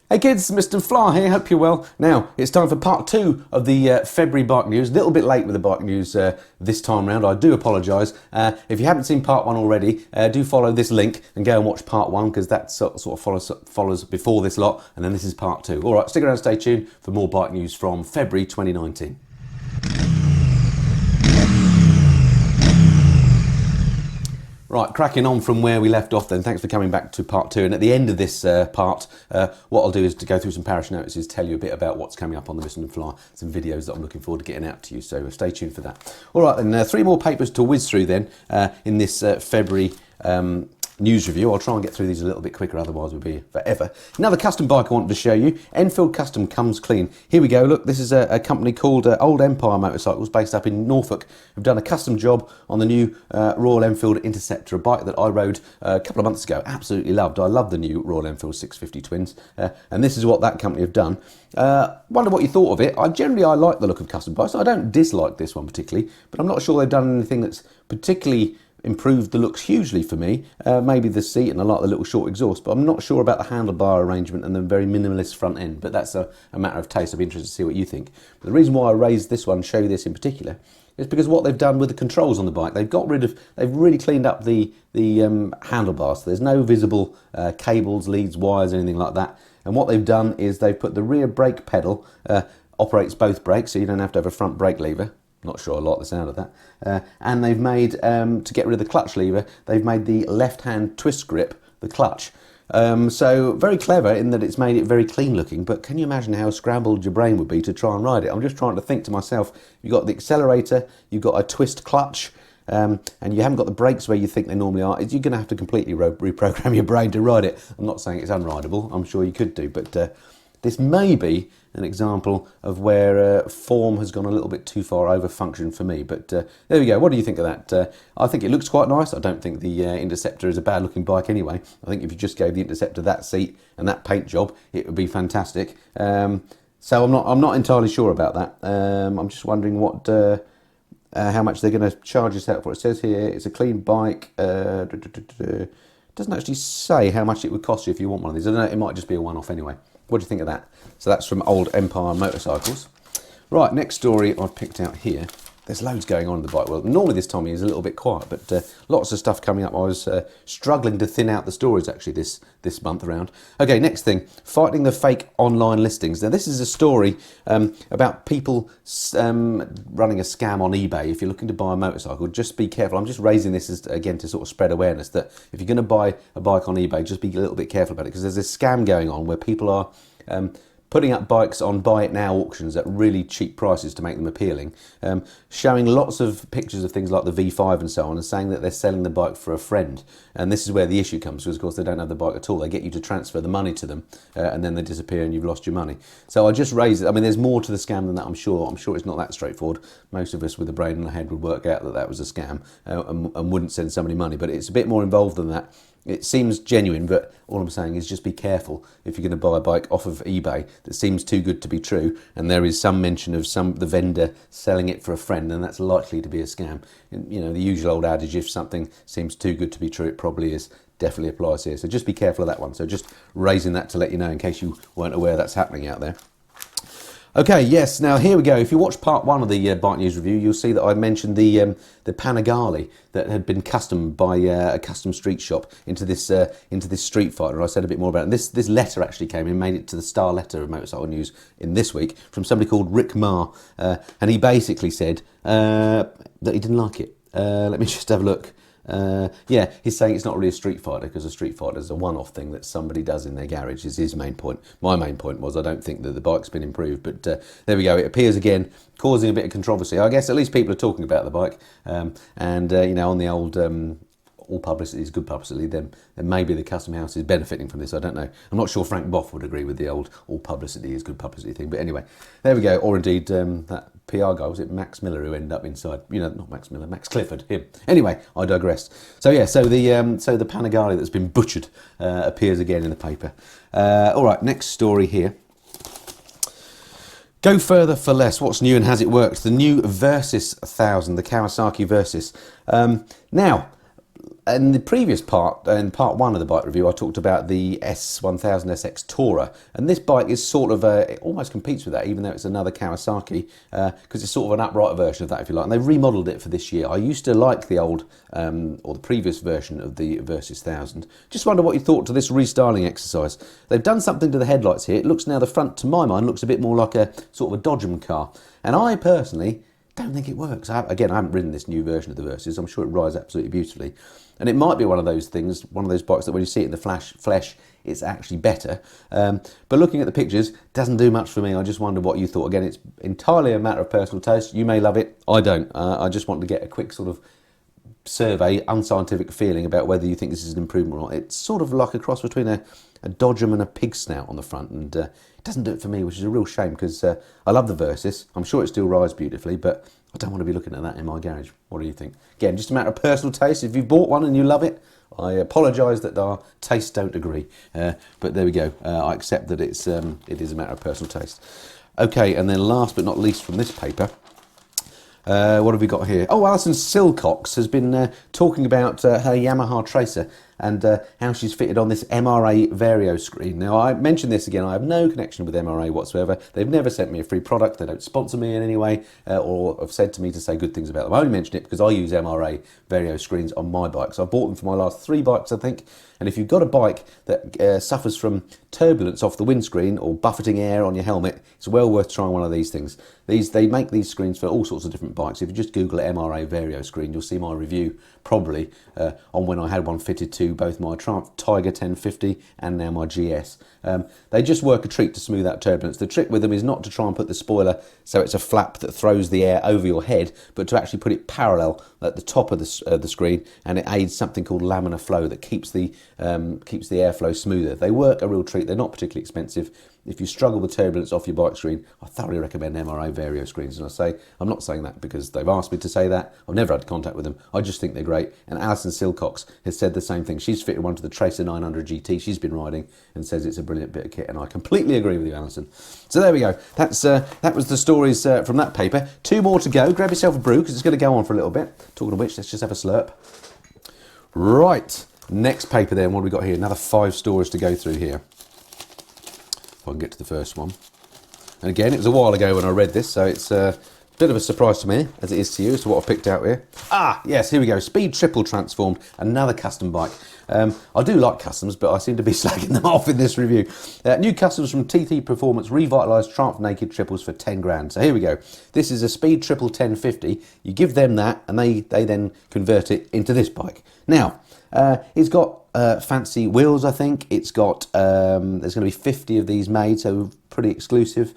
Hey kids, Mr. Fly here, hope you're well. Now, it's time for part 2 of the February bike news. A little bit late with the bike news this time round, I do apologise. If you haven't seen part 1 already, do follow this link and go and watch part 1, because that sort of follows before this lot, and then this is part 2. Alright, stick around, stay tuned for more bike news from February 2019. Right, cracking on from where we left off then, thanks for coming back to part 2, and at the end of this part, what I'll do is to go through some parish notices, tell you a bit about what's coming up on the Mr. Fly, some videos that I'm looking forward to getting out to you, so stay tuned for that. Alright then, 3 more papers to whiz through then, in this February news review. I'll try and get through these a little bit quicker, otherwise we'll be forever. Another custom bike I wanted to show you. Enfield Custom comes clean. Here we go, look, this is a company called Old Empire Motorcycles, based up in Norfolk. We've done a custom job on the new Royal Enfield Interceptor, a bike that I rode a couple of months ago. Absolutely loved. I love the new Royal Enfield 650 Twins, and this is what that company have done. Wonder what you thought of it. I like the look of custom bikes. I don't dislike this one particularly, but I'm not sure they've done anything that's particularly improved the looks hugely for me. Maybe the seat, and I like the little short exhaust, but I'm not sure about the handlebar arrangement and the very minimalist front end, but that's a matter of taste. I'd be interested to see what you think. But the reason why I raised this one, show you this in particular, is because what they've done with the controls on the bike, they've really cleaned up the handlebars. So there's no visible cables, leads, wires, anything like that. And what they've done is they've put the rear brake pedal, operates both brakes, so you don't have to have a front brake lever. Not sure I like the sound of that. And they've made, to get rid of the clutch lever, they've made the left-hand twist grip the clutch. So very clever in that it's made it very clean looking, but can you imagine how scrambled your brain would be to try and ride it? I'm just trying to think to myself, you've got the accelerator, you've got a twist clutch, and you haven't got the brakes where you think they normally are. You're going to have to completely reprogram your brain to ride it. I'm not saying it's unrideable, I'm sure you could do, but this may be an example of where form has gone a little bit too far over function for me. But there we go. What do you think of that? I think it looks quite nice. I don't think the Interceptor is a bad looking bike anyway. I think if you just gave the Interceptor that seat and that paint job, it would be fantastic. So I'm not entirely sure about that. I'm just wondering what how much they're going to charge us out for. It says here it's a clean bike. It doesn't actually say how much it would cost you if you want one of these. I don't know, it might just be a one-off anyway. What do you think of that? So that's from Old Empire Motorcycles. Right, next story I've picked out here. There's loads going on in the bike world. Normally this time of year is a little bit quiet, but lots of stuff coming up. I was struggling to thin out the stories actually this month around. Okay, next thing, fighting the fake online listings. Now this is a story about people running a scam on eBay. If you're looking to buy a motorcycle, just be careful. I'm just raising this again to sort of spread awareness that if you're going to buy a bike on eBay, just be a little bit careful about it, because there's this scam going on where people are putting up bikes on buy it now auctions at really cheap prices to make them appealing, showing lots of pictures of things like the V5 and so on, and saying that they're selling the bike for a friend. And this is where the issue comes, because of course they don't have the bike at all. They get you to transfer the money to them, and then they disappear and you've lost your money. So I just raised it. I mean, there's more to the scam than that, I'm sure. I'm sure it's not that straightforward. Most of us with a brain in our head would work out that that was a scam and wouldn't send somebody money, but it's a bit more involved than that. It seems genuine, but all I'm saying is just be careful if you're going to buy a bike off of eBay that seems too good to be true, and there is some mention of the vendor selling it for a friend, and that's likely to be a scam. And, you know, the usual old adage, if something seems too good to be true, it probably is. Definitely applies here. So just be careful of that one. So just raising that to let you know in case you weren't aware that's happening out there. Okay, yes, now here we go. If you watch part 1 of the bike news review, you'll see that I mentioned the Panigale that had been customed by a custom street shop into this Street Fighter. I said a bit more about it. This letter actually came in, made it to the star letter of Motorcycle News in this week from somebody called Rick Marr, and he basically said that he didn't like it. Let me just have a look. Yeah, he's saying it's not really a Street Fighter, because a Street Fighter is a one-off thing that somebody does in their garage, is his main point. My main point was I don't think that the bike's been improved, but there we go. It appears again, causing a bit of controversy. I guess at least people are talking about the bike, and you know, on the old all publicity is good publicity, then maybe the custom house is benefiting from this. I don't know. I'm not sure Frank Boff would agree with the old all publicity is good publicity thing, but anyway, there we go. Or indeed that PR guy, was it Max Miller, who ended up inside? You know, not Max Miller, Max Clifford, him. Anyway, I digress. So yeah, so the Panigale that's been butchered appears again in the paper. All right, next story here. Go further for less. What's new and has it worked? The new Versys 1000, the Kawasaki Versys. Now, in the previous part, in part one of the bike review, I talked about the S1000SX Tourer, and this bike is sort of it almost competes with that, even though it's another Kawasaki, because it's sort of an upright version of that, if you like. And they've remodeled it for this year. I used to like the old or the previous version of the Versys 1000. Just wonder what you thought to this restyling exercise. They've done something to the headlights here. It looks now, the front, to my mind, looks a bit more like a sort of a Dodgem car, and I personally don't think it works. Again, I haven't ridden this new version of the Versys. I'm sure it rides absolutely beautifully. And it might be one of those things, one of those bikes that when you see it in the flesh, it's actually better. But looking at the pictures, doesn't do much for me. I just wonder what you thought. Again, it's entirely a matter of personal taste. You may love it. I don't. I just want to get a quick sort of survey, unscientific feeling about whether you think this is an improvement or not. It's sort of like a cross between a Dodgem and a pig snout on the front, and it doesn't do it for me, which is a real shame, because I love the Versys. I'm sure it still rides beautifully, but I don't want to be looking at that in my garage. What do you think? Again, just a matter of personal taste. If you've bought one and you love it, I apologise that our tastes don't agree. But there we go. I accept that it is a matter of personal taste. Okay, and then last but not least from this paper, what have we got here? Oh, Alison Silcox has been talking about her Yamaha Tracer and how she's fitted on this MRI Vario Screen. Now, I mentioned this again, I have no connection with MRA whatsoever. They've never sent me a free product, they don't sponsor me in any way, or have said to me to say good things about them. I only mention it because I use MRA Vario Screens on my bikes. I've bought them for my last 3 bikes, I think, and if you've got a bike that suffers from turbulence off the windscreen or buffeting air on your helmet, it's well worth trying one of these things. They make these screens for all sorts of different bikes. If you just Google MRA Vario Screen, you'll see my review probably on when I had one fitted to both my Triumph Tiger 1050 and now my GS. They just work a treat to smooth out turbulence. The trick with them is not to try and put the spoiler so it's a flap that throws the air over your head, but to actually put it parallel at the top of the screen, and it aids something called laminar flow that keeps the airflow smoother. They work a real treat. They're not particularly expensive. If you struggle with turbulence off your bike screen, I thoroughly recommend MRA Vario Screens. And I'm not saying that because they've asked me to say that. I've never had contact with them. I just think they're great. And Alison Silcox has said the same thing. She's fitted one to the Tracer 900 GT she's been riding and says it's a brilliant bit of kit. And I completely agree with you, Alison. So there we go. That was the stories from that paper. 2 more to go. Grab yourself a brew because it's going to go on for a little bit. Talking of which, let's just have a slurp. Right. Next paper then. What have we got here? Another 5 stories to go through here. If I can get to the first one. And again, it was a while ago when I read this, so it's a bit of a surprise to me, as it is to you, as to what I've picked out here. Ah, yes, here we go. Speed Triple Transformed, another custom bike. I do like customs, but I seem to be slagging them off in this review. New customs from TT Performance, revitalised Triumph Naked Triples for 10 grand. So here we go. This is a Speed Triple 1050. You give them that, and they then convert it into this bike. Now, it's got fancy wheels, I think. It's got, there's going to be 50 of these made, so pretty exclusive.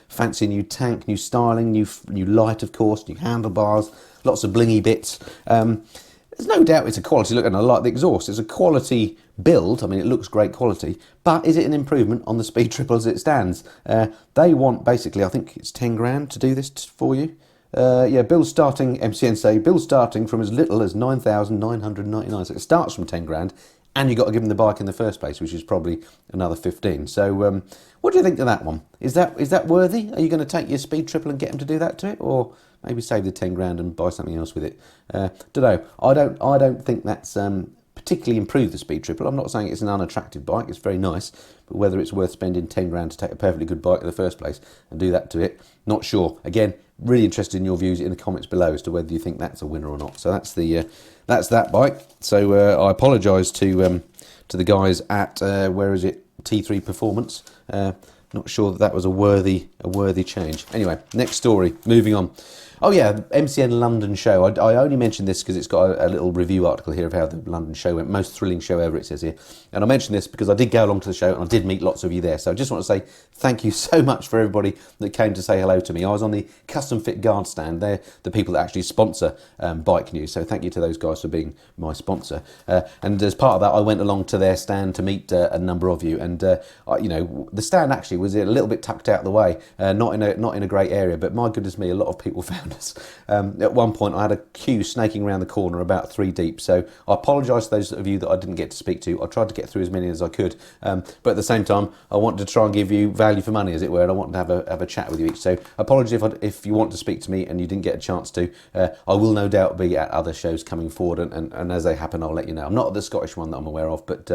Fancy new tank, new styling, new light, of course, new handlebars, lots of blingy bits. There's no doubt it's a quality look, and I like the exhaust. It's a quality build. I mean, it looks great quality, but is it an improvement on the Speed Triple as it stands? They want, basically, I think it's 10 grand to do this for you. Yeah, bill starting, MCN say, bill starting from as little as 9,999. So it starts from 10 grand, and you've got to give them the bike in the first place, which is probably another 15. So what do you think of that one? Is that worthy? Are you going to take your Speed Triple and get them to do that to it? Or maybe save the 10 grand and buy something else with it? Don't know. I don't think that's particularly improved the Speed Triple. I'm not saying it's an unattractive bike. It's very nice. But whether it's worth spending 10 grand to take a perfectly good bike in the first place and do that to it, not sure. Again, really interested in your views in the comments below as to whether you think that's a winner or not. So that's that bike. So I apologise to the guys at where is it, T3 Performance. Not sure that was a worthy change. Anyway, next story. Moving on. Oh yeah, MCN London show. I only mentioned this because it's got a little review article here of how the London show went. Most thrilling show ever, it says here. And I mentioned this because I did go along to the show and I did meet lots of you there. So I just want to say thank you so much for everybody that came to say hello to me. I was on the Custom Fit Guard stand. They're the people that actually sponsor Bike News. So thank you to those guys for being my sponsor. And as part of that, I went along to their stand to meet a number of you. And you know, the stand actually was a little bit tucked out of the way, not in a great area. But my goodness me, a lot of people found madness. At one point I had a queue snaking around the corner about 3 deep, so I apologise to those of you that I didn't get to speak to. I tried to get through as many as I could, but at the same time I wanted to try and give you value for money, as it were, and I wanted to have a chat with you each. So apologies if you want to speak to me and you didn't get a chance to. I will no doubt be at other shows coming forward, and as they happen I'll let you know. I'm not at the Scottish one that I'm aware of, but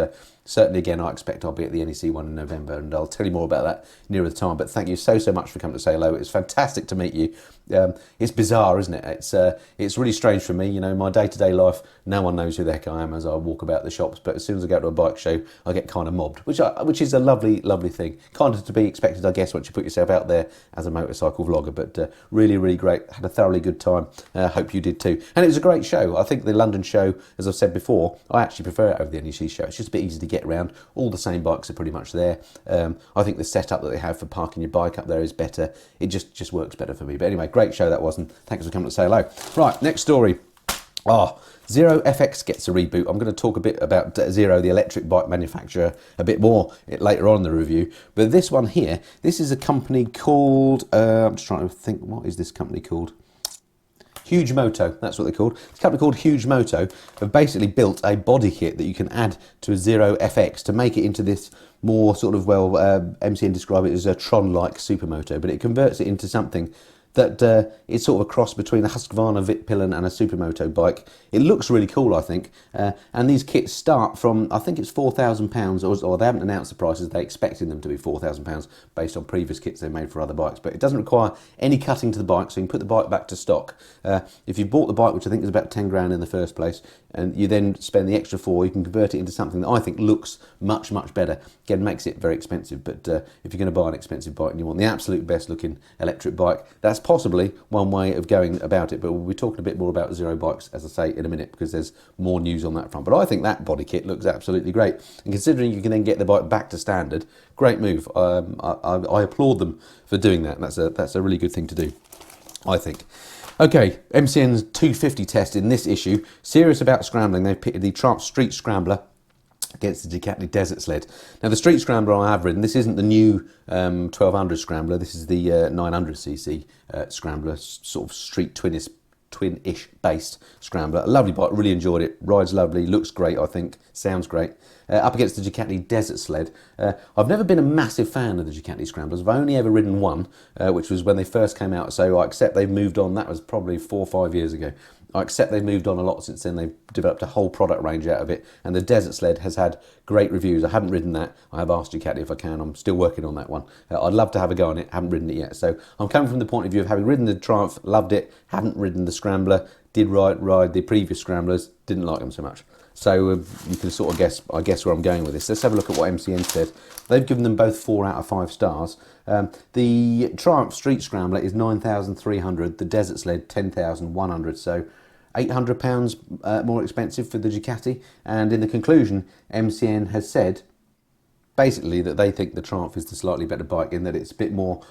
certainly again I expect I'll be at the NEC one in November, and I'll tell you more about that nearer the time. But thank you so much for coming to say hello. It's fantastic to meet you. It's bizarre, isn't it? It's really strange for me. You know, my day-to-day life, no one knows who the heck I am as I walk about the shops, but as soon as I go to a bike show I get kind of mobbed, which is a lovely thing, kind of to be expected, I guess, once you put yourself out there as a motorcycle vlogger. But really great, had a thoroughly good time. Hope you did too. And it was a great show. I think the London show, as I've said before, I actually prefer it over the NEC show. It's just a bit easy to get around. All the same bikes are pretty much there. I think the setup that they have for parking your bike up there is better. It just works better for me. But anyway, great show that was, and thanks for coming to say hello. Right, next story. Zero FX gets a reboot. I'm going to talk a bit about Zero, the electric bike manufacturer, a bit more later on in the review. But this one here, this is a company called, I'm just trying to think, what is this company called? Huge Moto, that's what they're called. It's a company called Huge Moto have basically built a body kit that you can add to a Zero FX to make it into this more sort of, well, MCN describe it as a Tron-like supermoto, but it converts it into something that is sort of a cross between a Husqvarna Vitpillen and a supermoto bike. It looks really cool, I think. And these kits start from, I think it's £4,000, or they haven't announced the prices. They're expecting them to be £4,000 based on previous kits they've made for other bikes. But it doesn't require any cutting to the bike, so you can put the bike back to stock. If you bought the bike, which I think is about 10 grand in the first place, and you then spend the extra 4, you can convert it into something that I think looks much better. Again, makes it very expensive, but if you're going to buy an expensive bike and you want the absolute best looking electric bike, that's possibly one way of going about it. But we'll be talking a bit more about Zero bikes, as I say, in a minute, because there's more news on that front. But I think that body kit looks absolutely great, and considering you can then get the bike back to standard, great move. I applaud them for doing that. That's a really good thing to do, I think. Okay, MCN's 250 test in this issue. Serious about scrambling. They've pitted the Triumph Street Scrambler against the Ducati Desert Sled. Now, the Street Scrambler I have ridden, this isn't the new 1200 Scrambler. This is the 900cc Scrambler, sort of street twin-ish based Scrambler. A lovely bike, really enjoyed it. Rides lovely, looks great, I think, sounds great. Up against the Ducati Desert Sled. I've never been a massive fan of the Ducati Scramblers. I've only ever ridden one, which was when they first came out, so I accept they've moved on. That was probably 4 or 5 years ago. I accept they've moved on a lot since then. They've developed a whole product range out of it, and the Desert Sled has had great reviews. I haven't ridden that. I have asked Ducati if I can. I'm still working on that one. I'd love to have a go on it. Haven't ridden it yet. So I'm coming from the point of view of having ridden the Triumph, loved it, haven't ridden the Scrambler, did ride the previous Scramblers, didn't like them so much. So you can sort of guess, I guess, where I'm going with this. Let's have a look at what MCN said. They've given them both 4 out of 5 stars. The Triumph Street Scrambler is 9,300. The Desert Sled 10,100. So £800 more expensive for the Ducati. And in the conclusion, MCN has said basically that they think the Triumph is the slightly better bike in that it's a bit more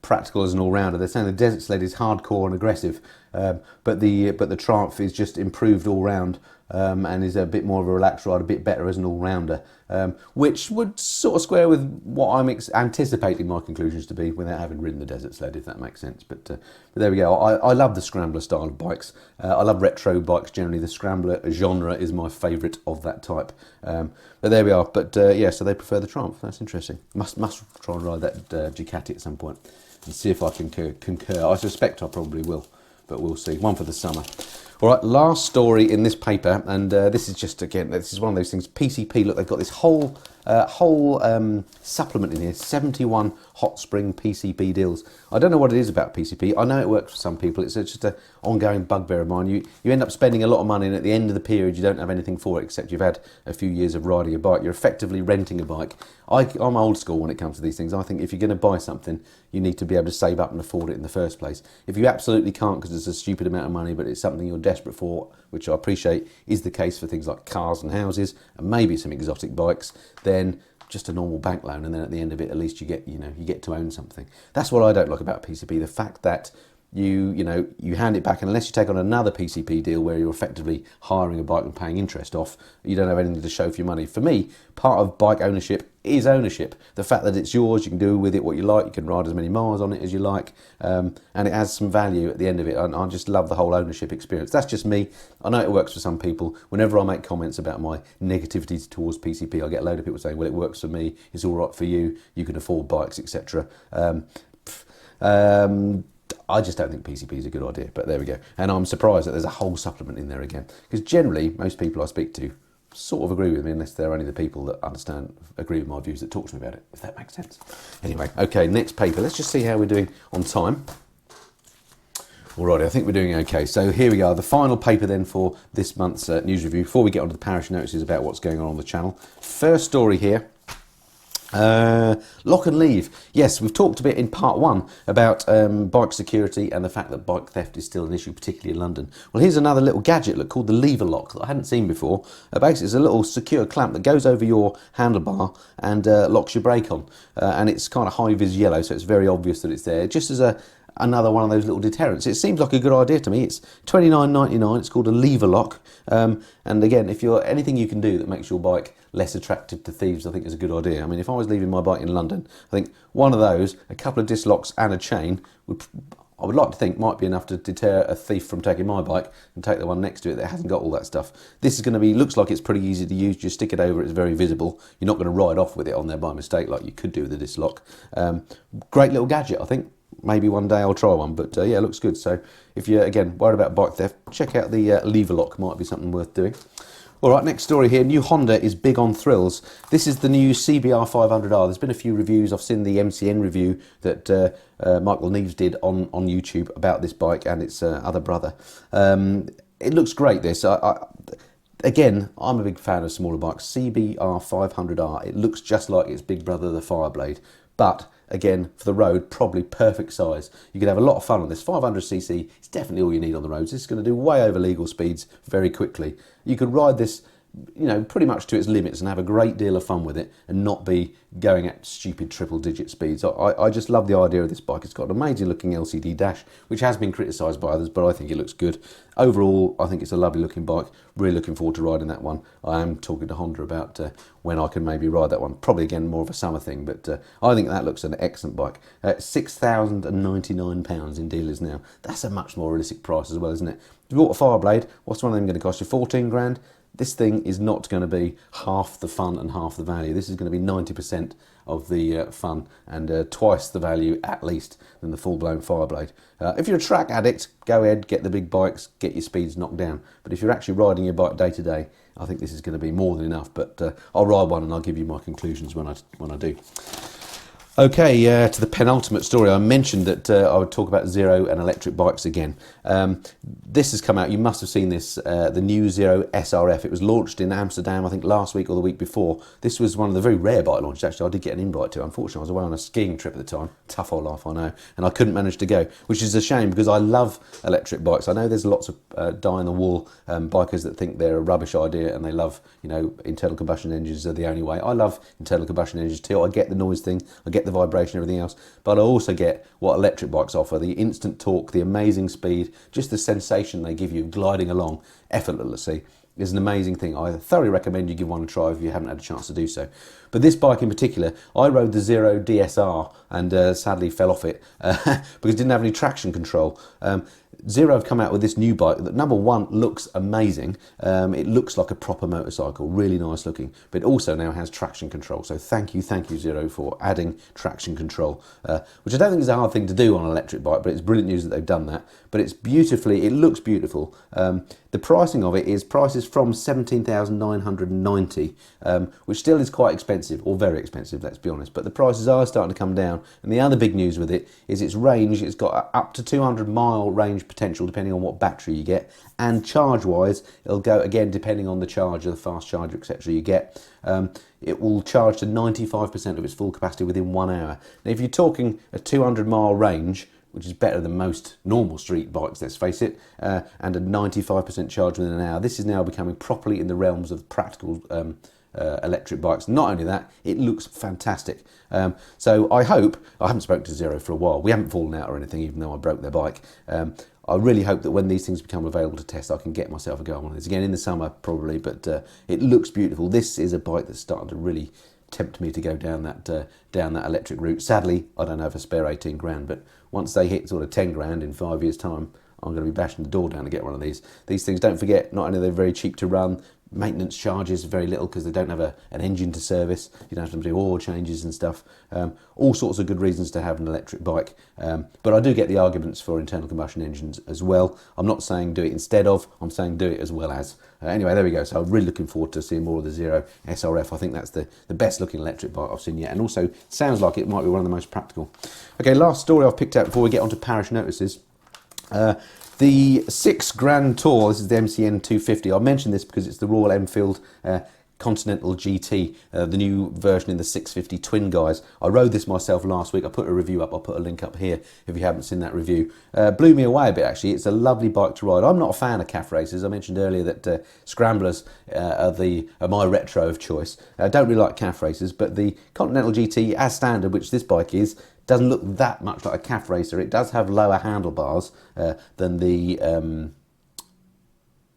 practical as an all-rounder. They're saying the Desert Sled is hardcore and aggressive, but the Triumph is just improved all-round and is a bit more of a relaxed ride, a bit better as an all-rounder, which would sort of square with what I'm anticipating my conclusions to be without having ridden the Desert Sled, if that makes sense. But there we go. I love the Scrambler style of bikes. I love retro bikes generally. The Scrambler genre is my favourite of that type. But there we are. But yeah, so they prefer the Triumph. That's interesting. Must try and ride that Ducati at some point and see if I can concur. I suspect I probably will, but we'll see. One for the summer. All right, last story in this paper, and this is just, again, this is one of those things, PCP, look, they've got this whole supplement in here, 71 hot spring PCP deals. I don't know what it is about PCP. I know it works for some people. It's just an ongoing bugbear of mine. You end up spending a lot of money, and at the end of the period, you don't have anything for it, except you've had a few years of riding a bike. You're effectively renting a bike. I'm old school when it comes to these things. I think if you're going to buy something, you need to be able to save up and afford it in the first place. If you absolutely can't because it's a stupid amount of money, but it's something you're desperate for, which I appreciate is the case for things like cars and houses and maybe some exotic bikes, then just a normal bank loan, and then at the end of it, at least you get to own something. That's what I don't like about PCP, the fact that you know, you hand it back, and unless you take on another PCP deal where you're effectively hiring a bike and paying interest off, you don't have anything to show for your money. For me, part of bike ownership is ownership. The fact that it's yours, you can do with it what you like, you can ride as many miles on it as you like, and it has some value at the end of it. And I just love the whole ownership experience. That's just me. I know it works for some people. Whenever I make comments about my negativity towards PCP, I get a load of people saying, well, it works for me, it's all right for you, you can afford bikes, etc. I just don't think PCP is a good idea, but there we go. And I'm surprised that there's a whole supplement in there again, because generally most people I speak to sort of agree with me, unless they're only the people that agree with my views that talk to me about it, if that makes sense. Anyway, okay, next paper. Let's just see how we're doing on time. Alrighty, I think we're doing okay. So here we are, the final paper then for this month's news review, before we get onto the parish notices about what's going on the channel. First story here. Lock and leave. Yes, we've talked a bit in part one about bike security and the fact that bike theft is still an issue, particularly in London. Well, here's another little gadget called the lever lock that I hadn't seen before. Basically, it's a little secure clamp that goes over your handlebar and locks your brake on. And it's kind of high-vis yellow, so it's very obvious that it's there, just as another one of those little deterrents. It seems like a good idea to me. It's £29.99. It's called a lever lock. And again, if you're anything you can do that makes your bike less attractive to thieves, I think is a good idea. I mean, if I was leaving my bike in London, I think one of those, a couple of disc locks and a chain, I would like to think might be enough to deter a thief from taking my bike and take the one next to it that hasn't got all that stuff. This is going to be, looks like it's pretty easy to use. Just stick it over, it's very visible. You're not going to ride off with it on there by mistake like you could do with a disc lock. Great little gadget, I think. Maybe one day I'll try one, but yeah, it looks good. So if you're, again, worried about bike theft, check out the lever lock, might be something worth doing. All right, next story here. New Honda is big on thrills. This is the new CBR 500R. There's been a few reviews. I've seen the MCN review that Michael Neves did on YouTube about this bike and its other brother. It looks great, this. Again, I'm a big fan of smaller bikes. CBR 500R, it looks just like its big brother, the Fireblade. But again, for the road, probably perfect size. You could have a lot of fun on this. 500cc is definitely all you need on the roads. This is going to do way over legal speeds very quickly. You could ride this, you know, pretty much to its limits and have a great deal of fun with it and not be going at stupid triple-digit speeds. I just love the idea of this bike. It's got an amazing-looking LCD dash, which has been criticised by others, but I think it looks good. Overall, I think it's a lovely-looking bike. Really looking forward to riding that one. I am talking to Honda about when I can maybe ride that one. Probably, again, more of a summer thing, but I think that looks an excellent bike. £6,099 in dealers now. That's a much more realistic price as well, isn't it? If you bought a Fireblade, what's one of them going to cost you? 14 grand? This thing is not going to be half the fun and half the value. This is going to be 90% of the fun and twice the value at least than the full-blown Fireblade. If you're a track addict, go ahead, get the big bikes, get your speeds knocked down. But if you're actually riding your bike day to day, I think this is going to be more than enough. But I'll ride one and I'll give you my conclusions when I do. Okay, to the penultimate story. I mentioned that I would talk about Zero and electric bikes again. This has come out, you must have seen this, the new Zero SRF. It was launched in Amsterdam, I think last week or the week before. This was one of the very rare bike launches, actually. I did get an invite to it. Unfortunately, I was away on a skiing trip at the time. Tough old life, I know. And I couldn't manage to go, which is a shame because I love electric bikes. I know there's lots of die-in-the-wall bikers that think they're a rubbish idea and they love, you know, internal combustion engines are the only way. I love internal combustion engines too. I get the noise thing, I get the vibration, everything else, but I also get what electric bikes offer: the instant torque, the amazing speed, just the sensation they give you gliding along effortlessly is an amazing thing. I thoroughly recommend you give one a try if you haven't had a chance to do so. But this bike in particular, I rode the Zero DSR and sadly fell off it because it didn't have any traction control. Zero have come out with this new bike that, number one, looks amazing. It looks like a proper motorcycle, really nice looking, but it also now has traction control. So thank you Zero, for adding traction control, which I don't think is a hard thing to do on an electric bike, but it's brilliant news that they've done that. But it looks beautiful. The pricing of it is prices from $17,990, which still is quite expensive, or very expensive, let's be honest. But the prices are starting to come down. And the other big news with it is its range. It's got up to 200-mile range potential, depending on what battery you get. And charge-wise, it'll go, again, depending on the charger, the fast charger, etc. you get. It will charge to 95% of its full capacity within 1 hour. Now, if you're talking a 200-mile range, which is better than most normal street bikes, let's face it, and a 95% charge within an hour, this is now becoming properly in the realms of practical electric bikes. Not only that, it looks fantastic. So I hope, I haven't spoken to Zero for a while, we haven't fallen out or anything, even though I broke their bike. I really hope that when these things become available to test, I can get myself a go on one of these. Again, in the summer probably, but it looks beautiful. This is a bike that's starting to really tempt me to go down that electric route. Sadly, I don't have a spare 18 grand, but once they hit sort of 10 grand in 5 years' time, I'm going to be bashing the door down to get one of these. These things, don't forget, not only are they very cheap to run, maintenance charges very little because they don't have an engine to service. You don't have to do oil changes and stuff. All sorts of good reasons to have an electric bike. But I do get the arguments for internal combustion engines as well. I'm not saying do it instead of, I'm saying do it as well as. Anyway, there we go. So I'm really looking forward to seeing more of the Zero SRF. I think that's the best looking electric bike I've seen yet, and also sounds like it might be one of the most practical. Okay, last story I've picked out before we get on to parish notices. The 6 Grand Tour, this is the MCN 250. I mentioned this because it's the Royal Enfield Continental GT, the new version in the 650 twin guys. I rode this myself last week. I put a review up. I'll put a link up here if you haven't seen that review. Blew me away a bit, actually. It's a lovely bike to ride. I'm not a fan of calf races. I mentioned earlier that Scramblers are my retro of choice. I don't really like calf races, but the Continental GT as standard, which this bike is, doesn't look that much like a calf racer. It does have lower handlebars than the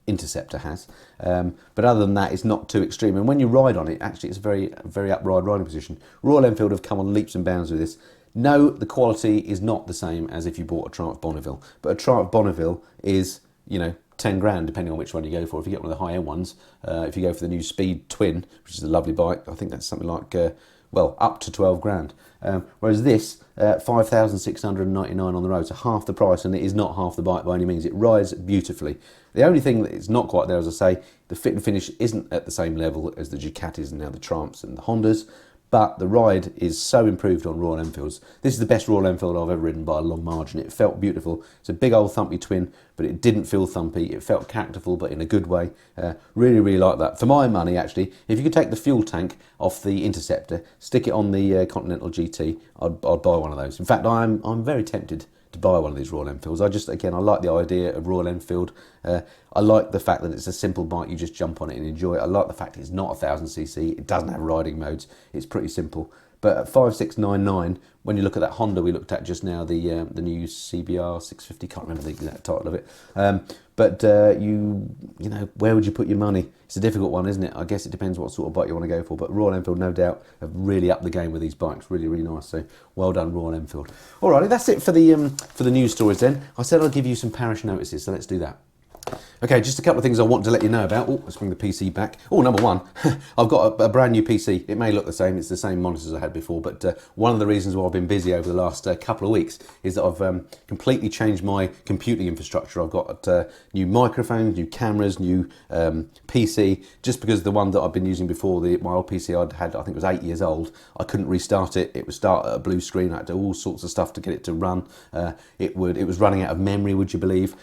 Interceptor has, but other than that, it's not too extreme. And when you ride on it, actually, it's a very, very upright riding position. Royal Enfield have come on leaps and bounds with this. No, the quality is not the same as if you bought a Triumph Bonneville, but a Triumph Bonneville is, 10 grand, depending on which one you go for. If you get one of the high-end ones, if you go for the new Speed Twin, which is a lovely bike, I think that's something like, up to 12 grand. Whereas this, 5,699 on the road, so half the price, and it is not half the bike by any means. It rides beautifully. The only thing that is not quite there, as I say, the fit and finish isn't at the same level as the Ducatis and now the Triumphs and the Hondas, but the ride is so improved on Royal Enfields. This is the best Royal Enfield I've ever ridden by a long margin. It felt beautiful. It's a big old thumpy twin, but it didn't feel thumpy. It felt characterful, but in a good way. Really, really like that. For my money, actually, if you could take the fuel tank off the Interceptor, stick it on the Continental GT, I'd buy one of those. In fact, I'm very tempted to buy one of these Royal Enfields. I like the idea of Royal Enfield. I like the fact that it's a simple bike, you just jump on it and enjoy it. I like the fact it's not 1000cc, it doesn't have riding modes, it's pretty simple. But at 5,699, when you look at that Honda we looked at just now, the new CBR 650, can't remember the exact title of it. But where would you put your money? It's a difficult one, isn't it? I guess it depends what sort of bike you want to go for. But Royal Enfield, no doubt, have really upped the game with these bikes. Really, really nice. So well done, Royal Enfield. Alrighty, that's it for the news stories then. I said I'd give you some parish notices, so let's do that. Okay, just a couple of things I want to let you know about. Oh, let's bring the PC back. Oh, number one, I've got a brand new PC. It may look the same, it's the same monitors I had before, but one of the reasons why I've been busy over the last couple of weeks is that I've completely changed my computing infrastructure. I've got new microphones, new cameras, new PC, just because the one that I've been using before, my old PC I'd had, I think it was 8 years old, I couldn't restart it. It would start at a blue screen. I had to do all sorts of stuff to get it to run. It was running out of memory, would you believe?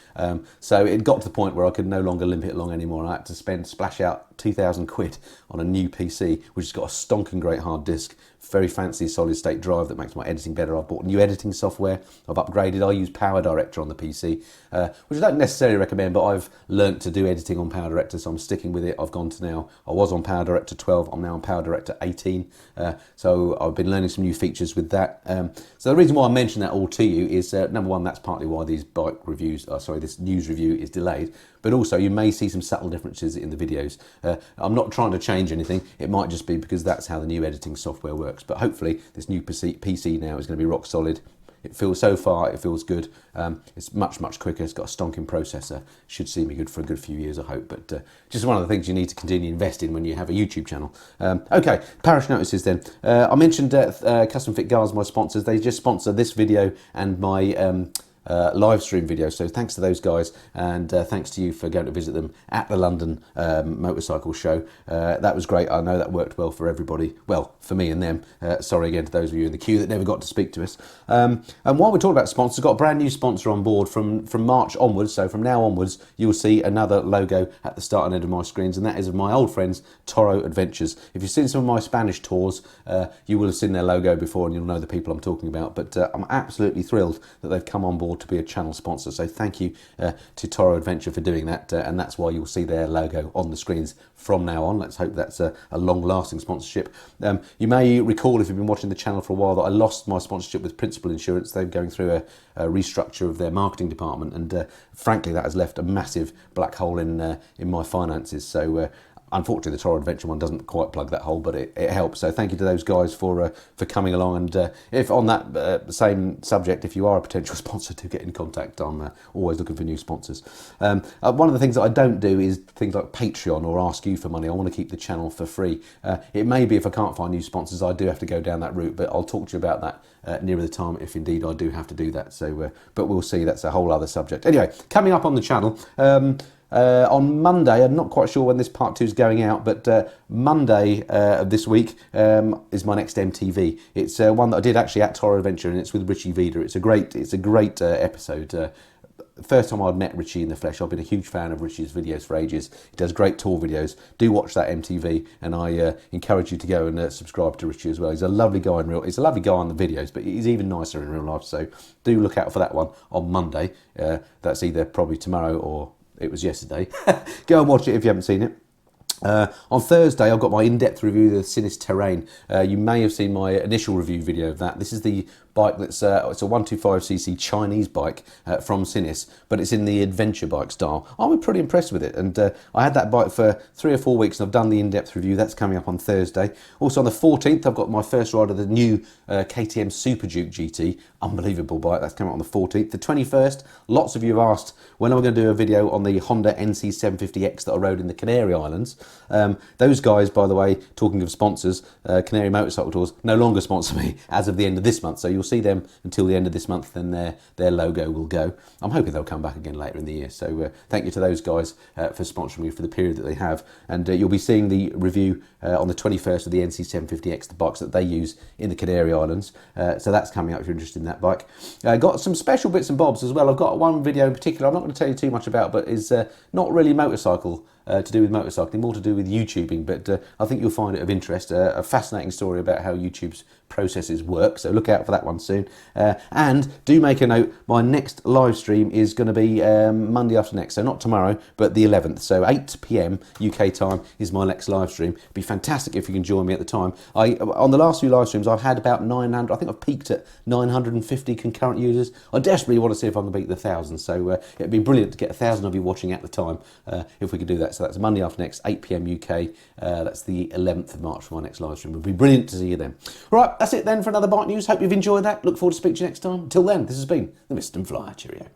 So it got to the point where I could no longer limp it along anymore, and I had to splash out 2,000 quid on a new PC, which has got a stonking great hard disk, very fancy solid state drive that makes my editing better. I've bought new editing software, I've upgraded. I use Power Director on the PC, which I don't necessarily recommend, but I've learnt to do editing on Power Director, so I'm sticking with it. I was on Power Director 12, I'm now on Power Director 18, so I've been learning some new features with that. So the reason why I mention that all to you is, number one, that's partly why these this news review is delayed, but also you may see some subtle differences in the videos. I'm not trying to change anything, it might just be because that's how the new editing software works, but hopefully this new PC now is going to be rock solid. It feels good. It's much quicker. It's got a stonking processor. Should see me good for a good few years, I hope. But just one of the things you need to continue investing in when you have a YouTube channel. Okay, parish notices then. I mentioned Custom Fit Guards, my sponsors. They just sponsor this video and my live stream video, so thanks to those guys, and thanks to you for going to visit them at the London motorcycle show. That was great. I know that worked well for everybody, well, for me and them. Sorry again to those of you in the queue that never got to speak to us. And while we're talking about sponsors, I've got a brand new sponsor on board from March onwards, so from now onwards you'll see another logo at the start and end of my screens, and that is of my old friends Toro Adventures. If you've seen some of my Spanish tours, you will have seen their logo before and you'll know the people I'm talking about, but I'm absolutely thrilled that they've come on board afford to be a channel sponsor. So thank you to Toro Adventure for doing that, and that's why you'll see their logo on the screens from now on. Let's hope that's a long-lasting sponsorship. You may recall, if you've been watching the channel for a while, that I lost my sponsorship with Principal Insurance. They're going through a restructure of their marketing department, and frankly that has left a massive black hole in my finances. So unfortunately, the Toro Adventure one doesn't quite plug that hole, but it helps. So thank you to those guys for coming along. And if on that same subject, if you are a potential sponsor, to get in contact. I'm always looking for new sponsors. One of the things that I don't do is things like Patreon or ask you for money. I want to keep the channel for free. It may be if I can't find new sponsors, I do have to go down that route, but I'll talk to you about that nearer the time if indeed I do have to do that. So, but we'll see. That's a whole other subject. Anyway, coming up on the channel. On Monday, I'm not quite sure when this part 2 is going out, but Monday of this week is my next MTV. It's one that I did actually at Toro Adventure, and it's with Richie Vida. It's a great episode. First time I'd met Richie in the flesh. I've been a huge fan of Richie's videos for ages. He does great tour videos. Do watch that MTV, and I encourage you to go and subscribe to Richie as well. He's a lovely guy he's a lovely guy on the videos, but he's even nicer in real life. So do look out for that one on Monday. That's either probably tomorrow or it was yesterday. Go and watch it if you haven't seen it. On Thursday, I've got my in-depth review of the Sinis Terrain. You may have seen my initial review video of that. This is the bike that's it's a 125cc Chinese bike from Sinis, but it's in the adventure bike style. I was pretty impressed with it, and I had that bike for 3 or 4 weeks, and I've done the in-depth review. That's coming up on Thursday. Also on the 14th, I've got my first ride of the new KTM Super Duke GT. Unbelievable bike. That's coming up on the 14th. The 21st, lots of you have asked when am I going to do a video on the Honda NC750X that I rode in the Canary Islands. Those guys, by the way, talking of sponsors, Canary Motorcycle Tours, no longer sponsor me as of the end of this month. So you'll see them until the end of this month, then their logo will go. I'm hoping they'll come back again later in the year. So thank you to those guys for sponsoring me for the period that they have. And you'll be seeing the review on the 21st of the NC750X, the bikes that they use in the Canary Islands. So that's coming up if you're interested in that bike. Got some special bits and bobs as well. I've got one video in particular I'm not going to tell you too much about, but is not really motorcycle to do with motorcycling, more to do with YouTubing, but I think you'll find it of interest. A fascinating story about how YouTube's processes work, so look out for that one soon. And do make a note, my next live stream is going to be Monday after next, so not tomorrow, but the 11th. So 8 PM UK time is my next live stream. It'd be fantastic if you can join me at the time. On the last few live streams, I've had about 900, I think I've peaked at 950 concurrent users. I desperately want to see if I can beat the 1,000, so it'd be brilliant to get 1,000 of you watching at the time, if we could do that. So that's Monday after next, 8 PM UK. That's the 11th of March for my next live stream. It would be brilliant to see you then. Right, that's it then for another Bike News. Hope you've enjoyed that. Look forward to speaking to you next time. Until then, this has been the Mist and Flyer. Cheerio.